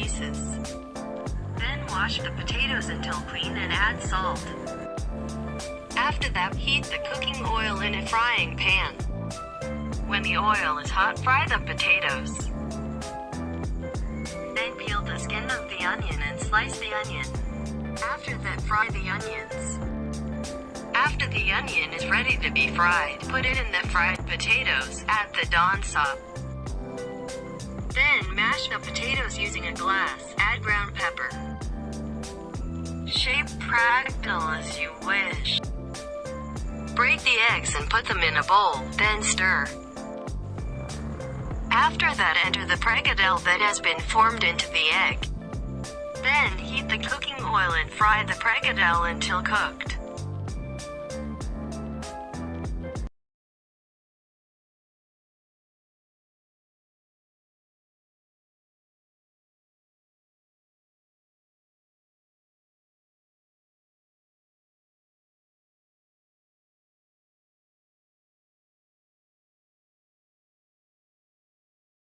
pieces. Then wash the potatoes until clean and add salt. After that, heat the cooking oil in a frying pan. When the oil is hot, fry the potatoes. Then peel the skin of the onion and slice the onion. After that, fry the onions. After the onion is ready to be fried, put it in the fried potatoes, add the dansa. Then mash the potatoes using a glass, add ground pepper. Shape fractal as you wish. Break the eggs and put them in a bowl, then stir. After that, enter the pregadel that has been formed into the egg. Then heat the cooking oil and fry the pregadel until cooked.